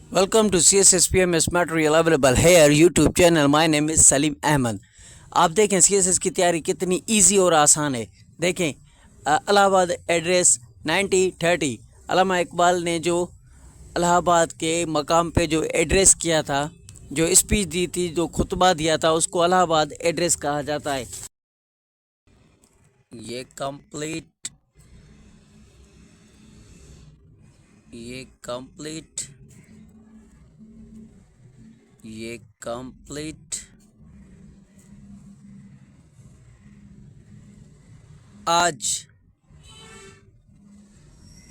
Welcome to CSSPMS material available here YouTube channel. My name is Salim Ahmad. आप देखें CSS की तैयारी कितनी इजी और आसान है. देखें इलाहाबाद एड्रेस 9030. अल्लामा इकबाल ने जो इलाहाबाद के मकाम पे जो एड्रेस किया था, जो स्पीच दी थी, जो खुतबा दिया था, उसको इलाहाबाद एड्रेस कहा जाता है. ये कंप्लीट आज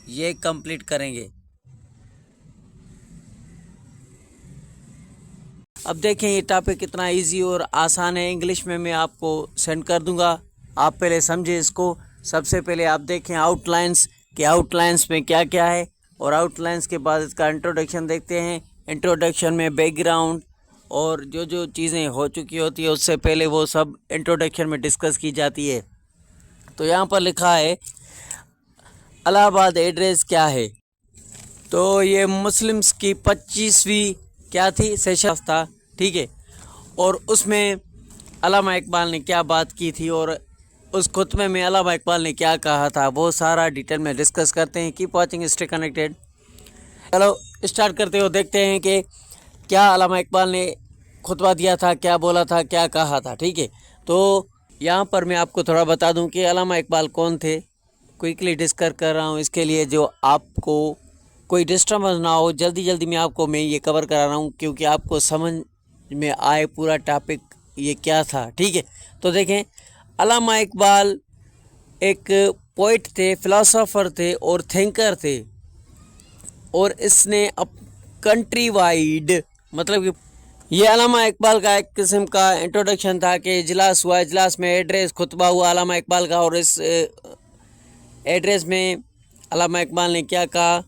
ये कंप्लीट करेंगे. अब देखें ये टॉपिक कितना इजी और आसान है. इंग्लिश में मैं आपको सेंड कर दूंगा, आप पहले समझे इसको. सबसे पहले आप देखें आउटलाइंस कि आउटलाइंस में क्या क्या है, और आउटलाइंस के बाद इसका इंट्रोडक्शन देखते हैं. इंट्रोडक्शन में बैकग्राउंड और जो जो चीज़ें हो चुकी होती है उससे पहले वो सब इंट्रोडक्शन में डिस्कस की जाती है. तो यहाँ पर लिखा है इलाहाबाद एड्रेस क्या है. तो ये मुस्लिम्स की 25वीं क्या थी सेशन था, ठीक है. और उसमें अल्लामा इकबाल ने क्या बात की थी और उस खुतबे में अल्लामा इकबाल ने क्या कहा था, वो सारा डिटेल में डिस्कस करते हैं. Keep watching, stay connected. चलो स्टार्ट करते हो, देखते हैं कि क्या अल्लामा इकबाल ने खुतबा दिया था, क्या बोला था, क्या कहा था, ठीक है. तो यहाँ पर मैं आपको थोड़ा बता दूं कि अल्लामा इकबाल कौन थे. क्विकली डिस्कस कर रहा हूँ इसके लिए जो आपको कोई डिस्टर्बेंस ना हो. जल्दी मैं ये कवर करा रहा हूँ क्योंकि आपको समझ में आए पूरा टॉपिक ये क्या था, ठीक है. तो देखें, अल्लामा इकबाल एक पोइट थे, फिलोसोफर थे और थिंकर थे. और इसने कंट्री वाइड, मतलब कि ये अल्लामा इकबाल का एक किस्म का इंट्रोडक्शन था कि इजलास हुआ, इजलास में एड्रेस खुतबा हुआ अल्लामा इकबाल का. और इस एड्रेस में अल्लामा इकबाल ने क्या कहा,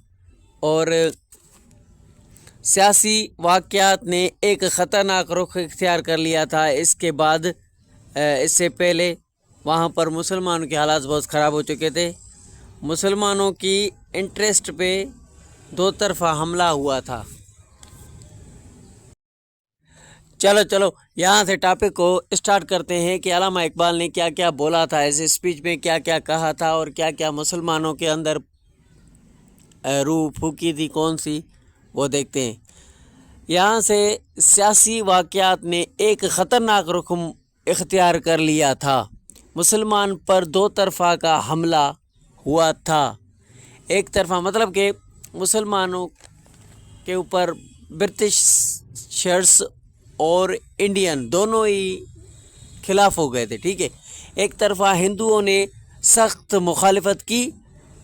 और सियासी वाक़यात ने एक ख़तरनाक रुख इख्तियार कर लिया था. इसके बाद इससे पहले वहाँ पर मुसलमानों के हालात बहुत ख़राब हो चुके थे. मुसलमानों की इंटरेस्ट पे दो तरफ़ा हमला हुआ था. चलो यहाँ से टॉपिक को स्टार्ट करते हैं कि अल्लामा इकबाल ने क्या क्या बोला था, इस स्पीच में क्या क्या कहा था और क्या क्या मुसलमानों के अंदर रूह फूकी थी कौन सी, वो देखते हैं. यहाँ से सियासी वाक़यात ने एक ख़तरनाक रुख इख्तियार कर लिया था. मुसलमान पर दो तरफ़ा का हमला हुआ था. एक तरफ़ा मतलब कि मुसलमानों के ऊपर ब्रिटिशर्स और इंडियन दोनों ही खिलाफ हो गए थे, ठीक है. एक तरफ़ा हिंदुओं ने सख्त मुखालिफत की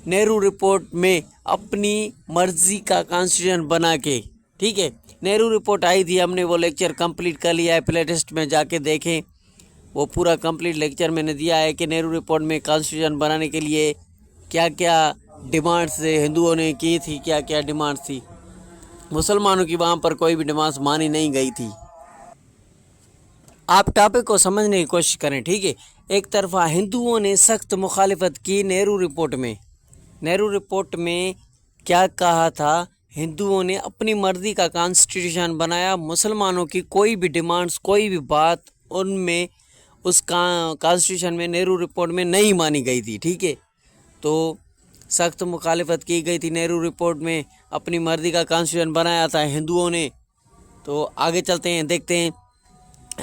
नेहरू रिपोर्ट में अपनी मर्ज़ी का कॉन्स्टिट्यूशन बना के, ठीक है. नेहरू रिपोर्ट आई थी, हमने वो लेक्चर कंप्लीट कर लिया है. प्ले लिस्ट में जाके देखें, वो पूरा कंप्लीट लेक्चर मैंने दिया है कि नेहरू रिपोर्ट में कॉन्स्टिट्यूशन बनाने के लिए क्या क्या डिमांड्स हिंदुओं ने की थी, क्या क्या डिमांड्स थी. मुसलमानों की वहाँ पर कोई भी डिमांड्स मानी नहीं गई थी. आप टॉपिक को समझने की कोशिश करें, ठीक है. एक तरफ़ा हिंदुओं ने सख्त मुखालिफत की नेहरू रिपोर्ट में. नेहरू रिपोर्ट में क्या कहा था, हिंदुओं ने अपनी मर्ज़ी का कॉन्स्टिट्यूशन बनाया. मुसलमानों की कोई भी डिमांड्स, कोई भी बात उनमें उस कॉन्स्टिट्यूशन में नेहरू रिपोर्ट में नहीं मानी गई थी, ठीक है. तो सख्त मुखालिफत की गई थी नेहरू रिपोर्ट में, अपनी मर्ज़ी का कॉन्स्टिट्यूशन बनाया था हिंदुओं ने. तो आगे चलते हैं, देखते हैं.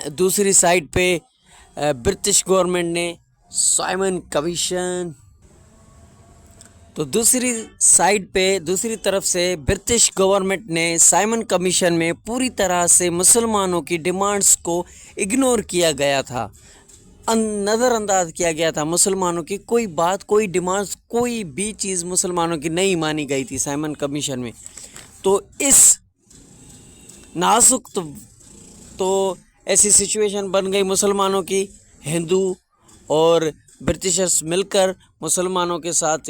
दूसरी साइड पे ब्रिटिश गवर्नमेंट ने साइमन कमीशन, तो दूसरी साइड पे दूसरी तरफ से ब्रिटिश गवर्नमेंट ने साइमन कमीशन में पूरी तरह से मुसलमानों की डिमांड्स को इग्नोर किया गया था, नज़रअंदाज किया गया था. मुसलमानों की कोई बात, कोई डिमांड्स, कोई भी चीज़ मुसलमानों की नहीं मानी गई थी साइमन कमीशन में. तो इस नाजुक तो ऐसी सिचुएशन बन गई मुसलमानों की. हिंदू और ब्रिटिशर्स मिलकर मुसलमानों के साथ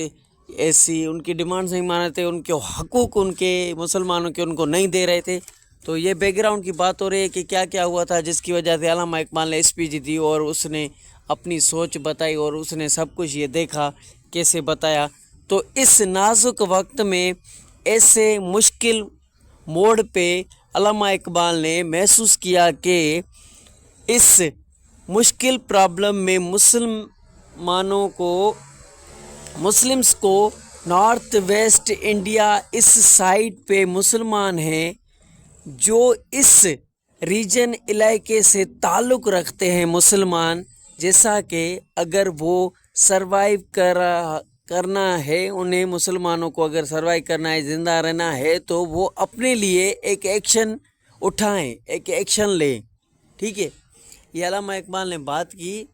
ऐसी उनकी डिमांड्स नहीं मान रहे थे, उनके हकूक़ उनके मुसलमानों के उनको नहीं दे रहे थे. तो ये बैकग्राउंड की बात हो रही है कि क्या क्या हुआ था जिसकी वजह से अल्लामा इकबाल ने स्पीच दी और उसने अपनी सोच बताई और उसने सब कुछ ये देखा कैसे बताया. तो इस नाजुक वक्त में ऐसे मुश्किल मोड़ पे अल्लामा इकबाल ने महसूस किया कि इस मुश्किल प्रॉब्लम में मुस्लिम्स को नॉर्थ वेस्ट इंडिया इस साइड पे मुसलमान हैं जो इस रीजन इलाके से ताल्लुक़ रखते हैं मुसलमान, जैसा कि अगर वो सरवाइव करना है, उन्हें मुसलमानों को अगर सरवाइव करना है, ज़िंदा रहना है, तो वो अपने लिए एक एक्शन उठाएं, एक एक्शन लें। ठीक है, ये अल्लामा इकबाल ने बात की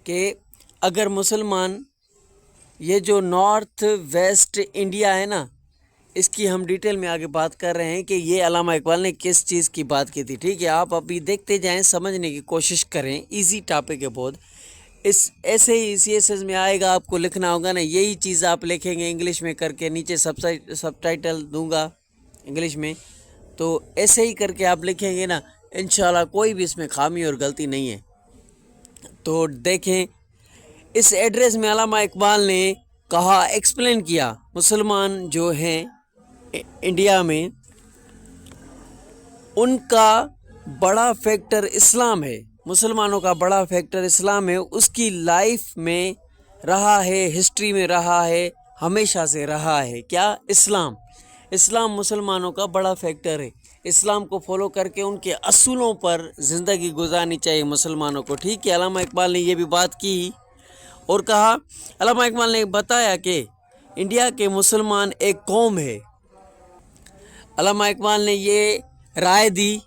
कि अगर मुसलमान, ये जो नॉर्थ वेस्ट इंडिया है ना, इसकी हम डिटेल में आगे बात कर रहे हैं कि ये अल्लामा इकबाल ने किस चीज़ की बात की थी। ठीक है, आप अभी देखते जाएं, समझने की कोशिश करें, इजी टॉपिक है बहुत। इस ऐसे ही CSS में आएगा, आपको लिखना होगा ना, यही चीज़ आप लिखेंगे इंग्लिश में करके, नीचे सबटाइटल दूंगा इंग्लिश में, तो ऐसे ही करके आप लिखेंगे ना, इंशाल्लाह कोई भी इसमें खामी और गलती नहीं है। तो देखें, इस एड्रेस में अल्लामा इकबाल ने कहा, एक्सप्लेन किया, मुसलमान जो हैं इंडिया में, उनका बड़ा फैक्टर इस्लाम है, मुसलमानों का बड़ा फैक्टर इस्लाम है, उसकी लाइफ में रहा है, हिस्ट्री में रहा है, हमेशा से रहा है। क्या? इस्लाम मुसलमानों का बड़ा फैक्टर है। इस्लाम को फॉलो करके उनके असूलों पर ज़िंदगी गुजारनी चाहिए मुसलमानों को। ठीक है, अल्लामा इकबाल ने ये भी बात की और कहा, अल्लामा इकबाल ने बताया कि इंडिया के मुसलमान एक कौम है। अल्लामा इकबाल ने ये राय दी,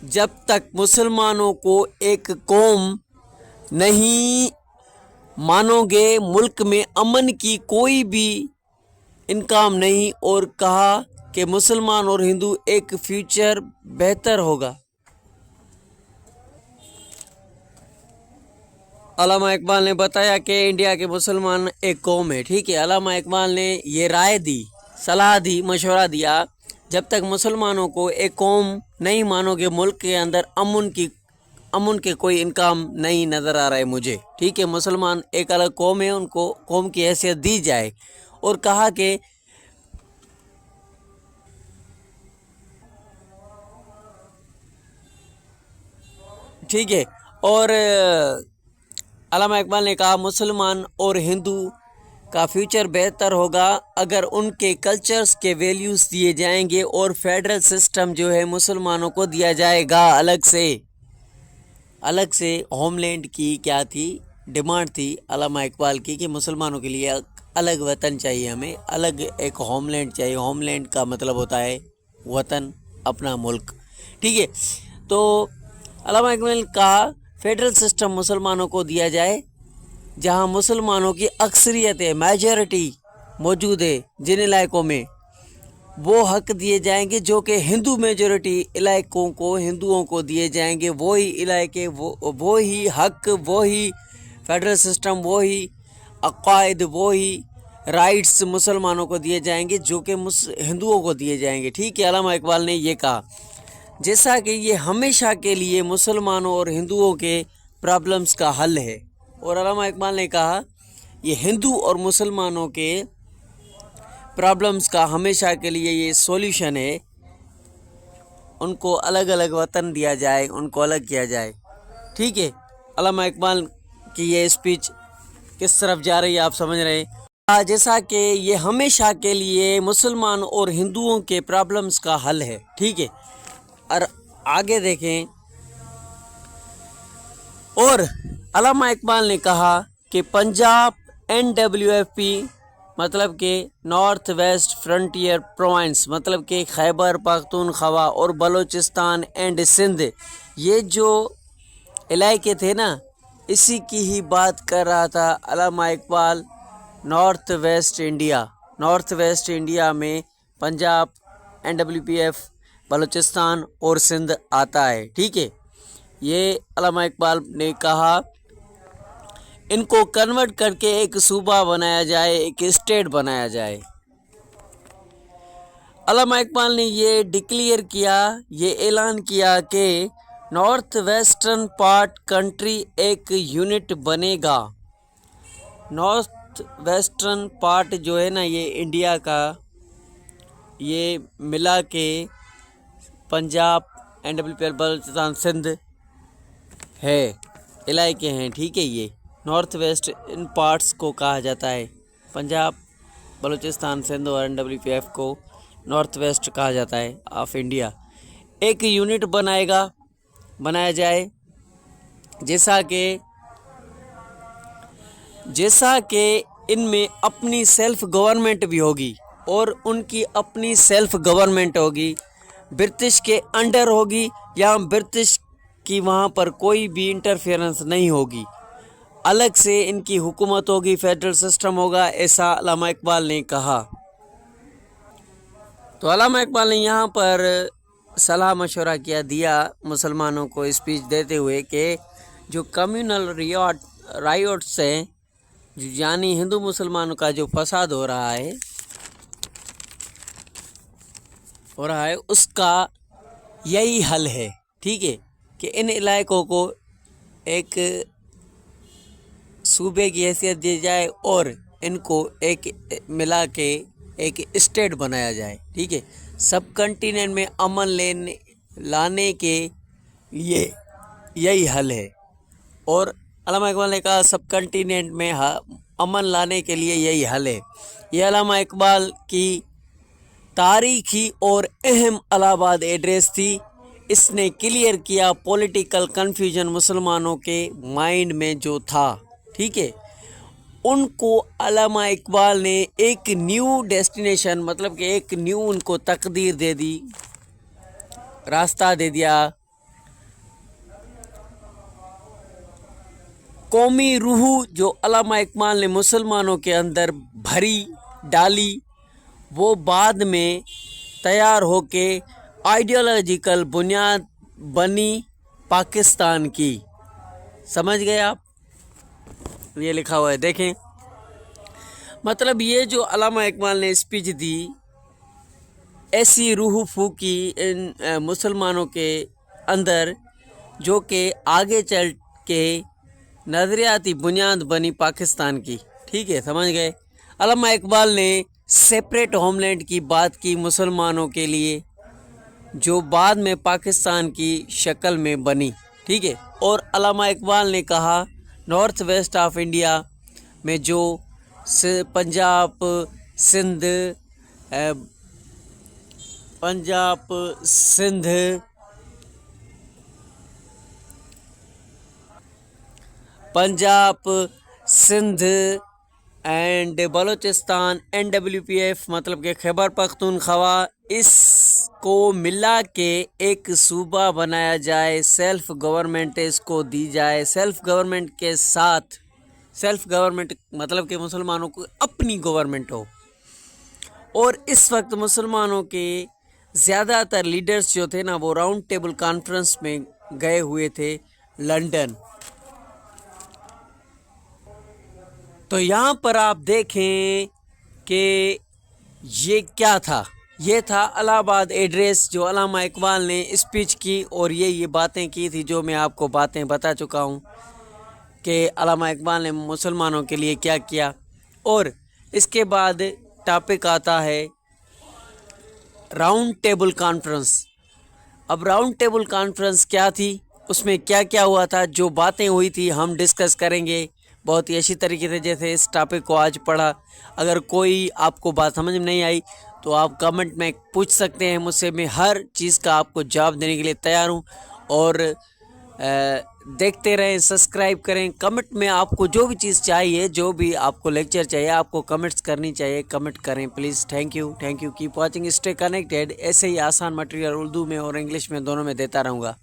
जब तक मुसलमानों को एक कौम नहीं मानोगे, मुल्क में अमन की कोई भी इनकाम नहीं, और कहा कि मुसलमान और हिंदू एक फ्यूचर बेहतर होगा। अल्लामा इकबाल ने बताया कि इंडिया के मुसलमान एक कौम है। ठीक है, अल्लामा इकबाल ने ये राय दी, सलाह दी, मशवरा दिया, जब तक मुसलमानों को एक कौम नहीं मानोगे, मुल्क के अंदर अमन के कोई इनकाम नहीं नज़र आ रहा है मुझे। ठीक है, मुसलमान एक अलग कौम है, उनको कौम की हैसियत दी जाए। और कहा कि ठीक है, और अल्लामा इकबाल ने कहा, मुसलमान और हिंदू का फ्यूचर बेहतर होगा अगर उनके कल्चर्स के वैल्यूज़ दिए जाएंगे, और फेडरल सिस्टम जो है मुसलमानों को दिया जाएगा अलग से। होमलैंड की क्या थी डिमांड थी अल्लामा इकबाल की कि मुसलमानों के लिए अलग वतन चाहिए, हमें अलग एक होमलैंड चाहिए। होमलैंड का मतलब होता है वतन, अपना मुल्क। ठीक है, तो अल्लामा इकबाल ने कहा फेडरल सिस्टम मुसलमानों को दिया जाए, जहां मुसलमानों की अक्सरियत है, मेजॉरिटी मौजूद है जिन इलाकों में, वो हक दिए जाएंगे जो कि हिंदू मेजॉरिटी इलाकों को हिंदुओं को दिए जाएंगे। वो ही इलाके, वो ही हक, वो ही फेडरल सिस्टम, वो ही अकायद, वो ही राइट्स मुसलमानों को दिए जाएंगे जो कि हिंदुओं को दिए जाएंगे। ठीक है, अल्लामा इकबाल ने ये कहा, जैसा कि ये हमेशा के लिए मुसलमानों और हिंदुओं के प्रॉब्लम्स का हल है। और अल्लामा इकबाल ने कहा, ये हिंदू और मुसलमानों के प्रॉब्लम्स का हमेशा के लिए ये सॉल्यूशन है, उनको अलग अलग वतन दिया जाए, उनको अलग किया जाए। ठीक है, अल्लामा इकबाल की ये स्पीच किस तरफ जा रही है आप समझ रहे हैं। जैसा कि ये हमेशा के लिए मुसलमान और हिंदुओं के प्रॉब्लम्स का हल है। ठीक है, और आगे देखें, और अल्लामा इकबाल ने कहा कि पंजाब NWFP मतलब कि नॉर्थ वेस्ट फ्रंटियर प्रोविंस, मतलब कि खैबर पख्तूनख्वा और बलूचिस्तान एंड सिंध, ये जो इलाके थे ना, इसी की ही बात कर रहा था अल्लामा इकबाल। नॉर्थ वेस्ट इंडिया में पंजाब, NWPF, बलूचिस्तान और सिंध आता है। ठीक है, ये अल्लामा इकबाल ने कहा, इनको कन्वर्ट करके एक सूबा बनाया जाए, एक स्टेट बनाया जाए। अल्लामा इकबाल ने ये डिक्लेयर किया, ये ऐलान किया कि नॉर्थ वेस्टर्न पार्ट कंट्री एक यूनिट बनेगा। नॉर्थ वेस्टर्न पार्ट जो है ना, ये इंडिया का ये मिला के पंजाब, NWPL, बलूचिस्तान, सिंध है, इलाके हैं, ठीक है। ये नॉर्थ वेस्ट इन पार्ट्स को कहा जाता है। पंजाब, बलूचिस्तान, सिंध और NWPF को नॉर्थ वेस्ट कहा जाता है ऑफ इंडिया। एक यूनिट बनाया जाए जैसा कि इनमें अपनी सेल्फ गवर्नमेंट भी होगी और उनकी अपनी सेल्फ गवर्नमेंट होगी, ब्रिटिश के अंडर होगी या ब्रिटिश की वहाँ पर कोई भी इंटरफेरेंस नहीं होगी, अलग से इनकी हुकूमत होगी, फेडरल सिस्टम होगा, ऐसा अल्लामा इकबाल ने कहा। तो अल्लामा इकबाल ने यहाँ पर सलाह मशवरा दिया मुसलमानों को स्पीच देते हुए कि जो कम्युनल रायोट्स हैं, यानी हिंदू मुसलमानों का जो फसाद हो रहा है उसका यही हल है, ठीक है, कि इन इलाकों को एक सूबे की हैसियत दी जाए और इनको एक मिला के एक स्टेट बनाया जाए, ठीक है। सब कंटिनेंट में अमन लाने के लिए यही हल है। और अल्लामा इकबाल ने कहा सब कंटिनेंट में अमन लाने के लिए यही हल है। यह अल्लामा इकबाल की तारीखी और अहम इलाहाबाद एड्रेस थी। इसने क्लियर किया पॉलिटिकल कन्फ्यूजन मुसलमानों के माइंड में जो था, ठीक है। उनको अल्लामा इकबाल ने एक न्यू डेस्टिनेशन, मतलब कि एक न्यू उनको तकदीर दे दी, रास्ता दे दिया। कौमी रूह जो अल्लामा इकबाल ने मुसलमानों के अंदर डाली, वो बाद में तैयार होके आइडियोलॉजिकल बुनियाद बनी पाकिस्तान की। समझ गए आप? ये लिखा हुआ है, देखें। मतलब ये जो अल्लामा इकबाल ने स्पीच दी, ऐसी रूह फूकी इन मुसलमानों के अंदर जो कि आगे चल के नज़रियाती बुनियाद बनी पाकिस्तान की, ठीक है। समझ गए? अल्लामा इकबाल ने सेपरेट होमलैंड की बात की मुसलमानों के लिए, जो बाद में पाकिस्तान की शक्ल में बनी, ठीक है। और अल्लामा इकबाल ने कहा नॉर्थ वेस्ट ऑफ इंडिया में जो पंजाब, सिंध, एंड बलूचिस्तान, NWPF मतलब कि खैबर पख्तूनख्वा, इसको मिला के एक सूबा बनाया जाए, सेल्फ गवर्नमेंट इसको दी जाए। सेल्फ गवर्नमेंट के साथ, सेल्फ गवर्नमेंट मतलब कि मुसलमानों को अपनी गवर्नमेंट हो। और इस वक्त मुसलमानों के ज़्यादातर लीडर्स जो थे ना, वो राउंड टेबल कॉन्फ्रेंस में गए हुए थे लंदन। तो यहाँ पर आप देखें कि ये क्या था, ये था इलाहाबाद एड्रेस जो अल्लामा इकबाल ने स्पीच की। और ये बातें की थी जो मैं आपको बातें बता चुका हूँ कि अल्लामा इकबाल ने मुसलमानों के लिए क्या किया। और इसके बाद टॉपिक आता है राउंड टेबल कॉन्फ्रेंस। अब राउंड टेबल कॉन्फ्रेंस क्या थी, उसमें क्या क्या हुआ था, जो बातें हुई थी, हम डिस्कस करेंगे बहुत ही अच्छी तरीके से, जैसे इस टॉपिक को आज पढ़ा। अगर कोई आपको बात समझ में नहीं आई तो आप कमेंट में पूछ सकते हैं मुझसे, मैं हर चीज़ का आपको जवाब देने के लिए तैयार हूँ। और देखते रहें, सब्सक्राइब करें। कमेंट में आपको जो भी चीज़ चाहिए, जो भी आपको लेक्चर चाहिए, आपको कमेंट्स करनी चाहिए, कमेंट करें please. Thank you, keep watching, stay connected. ऐसे ही आसान मटेरियल उर्दू में और इंग्लिश में दोनों में देता रहूँगा।